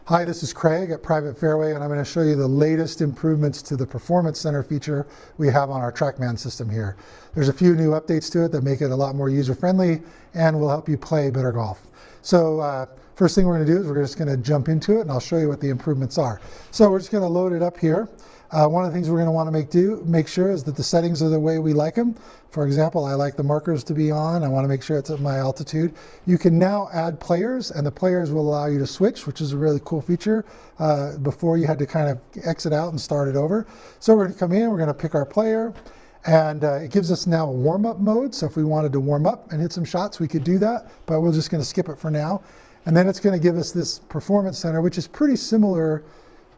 Hi, this is Craig at Private Fairway, and I'm going to show you the latest improvements to the Performance Center feature we have on our TrackMan system here. There's a few new updates to it that make it a lot more user-friendly and will help you play better golf. So first thing we're going to do is we're just going to jump into it, and I'll show you what the improvements are. So we're just going to load it up here. One of the things we're going to want to make sure is that the settings are the way we like them. For example, I like the markers to be on. I want to make sure it's at my altitude. You can now add players, and the players will allow you to switch, which is a really cool feature. Before you had to kind of exit out and start it over. So we're going to come in, we're going to pick our player, and it gives us now a warm-up mode. So if we wanted to warm up and hit some shots, we could do that, but we're just going to skip it for now. And then it's going to give us this Performance Center, which is pretty similar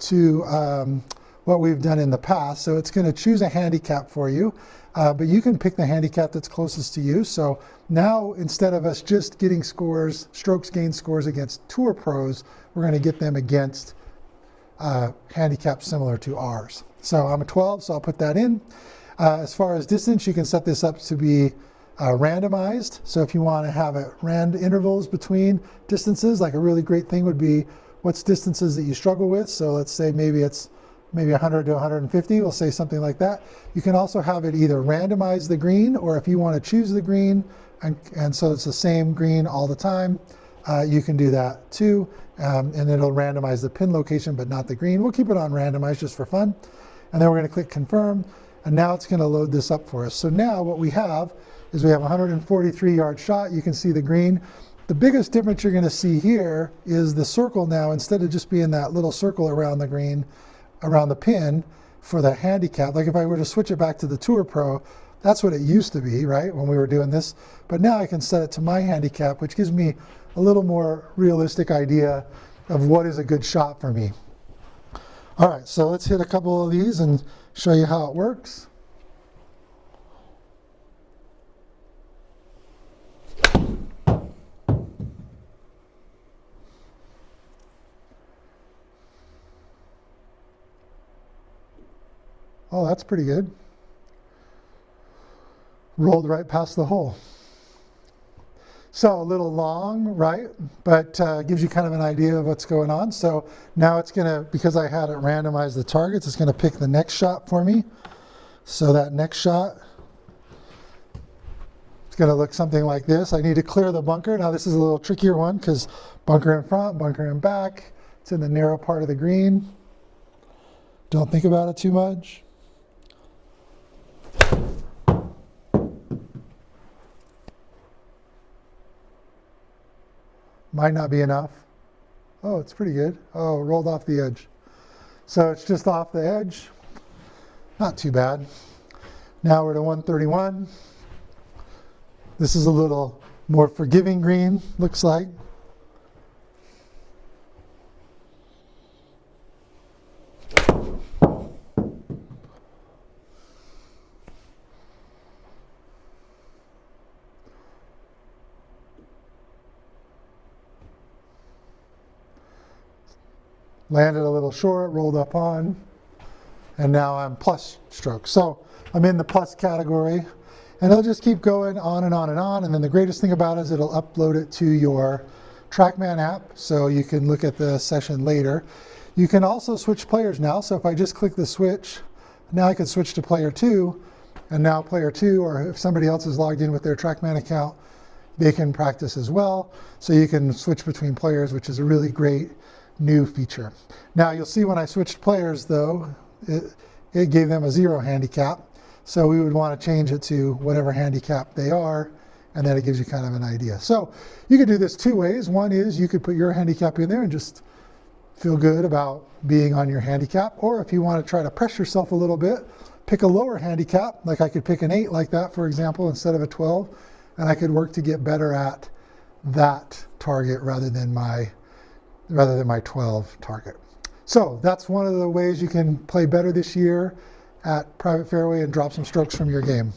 to what we've done in the past. So it's going to choose a handicap for you, but you can pick the handicap that's closest to you. So now, instead of us just getting scores, strokes gained scores against tour pros, we're going to get them against handicaps similar to ours. So I'm a 12, so I'll put that in. As far as distance, you can set this up to be randomized. So if you want to have random intervals between distances, like a really great thing would be what's distances that you struggle with. So let's say maybe it's 100 to 150, we'll say something like that. You can also have it either randomize the green, or if you want to choose the green, and so it's the same green all the time, you can do that too. And it'll randomize the pin location, but not the green. We'll keep it on randomized just for fun. And then we're going to click confirm, and now it's going to load this up for us. So now what we have is we have a 143-yard shot. You can see the green. The biggest difference you're going to see here is the circle now, instead of just being that little circle around the green, around the pin for the handicap. Like if I were to switch it back to the Tour Pro, that's what it used to be, right, when we were doing this. But now I can set it to my handicap, which gives me a little more realistic idea of what is a good shot for me. All right, so let's hit a couple of these and show you how it works. Oh, that's pretty good. Rolled right past the hole. So a little long, right? But gives you kind of an idea of what's going on. So now it's going to, because I had it randomize the targets, it's going to pick the next shot for me. So that next shot, it's going to look something like this. I need to clear the bunker. Now this is a little trickier one because bunker in front, bunker in back. It's in the narrow part of the green. Don't think about it too much. Might not be enough. Oh, it's pretty good. Oh, rolled off the edge. So it's just off the edge. Not too bad. Now we're to 131. This is a little more forgiving green, looks like. Landed a little short, rolled up on, and now I'm plus stroke. So I'm in the plus category, and it'll just keep going on and on and on. And then the greatest thing about it is it'll upload it to your TrackMan app, so you can look at the session later. You can also switch players now. So if I just click the switch, now I can switch to player 2, and now player 2, or if somebody else is logged in with their TrackMan account, they can practice as well. So you can switch between players, which is a really great new feature. Now you'll see when I switched players though, it gave them a 0 handicap. So we would want to change it to whatever handicap they are, and then it gives you kind of an idea. So you could do this two ways. One is you could put your handicap in there and just feel good about being on your handicap. Or if you want to try to press yourself a little bit, pick a lower handicap. Like I could pick an 8 like that, for example, instead of a 12, and I could work to get better at that target rather than my 12 target. So that's one of the ways you can play better this year at Private Fairway and drop some strokes from your game.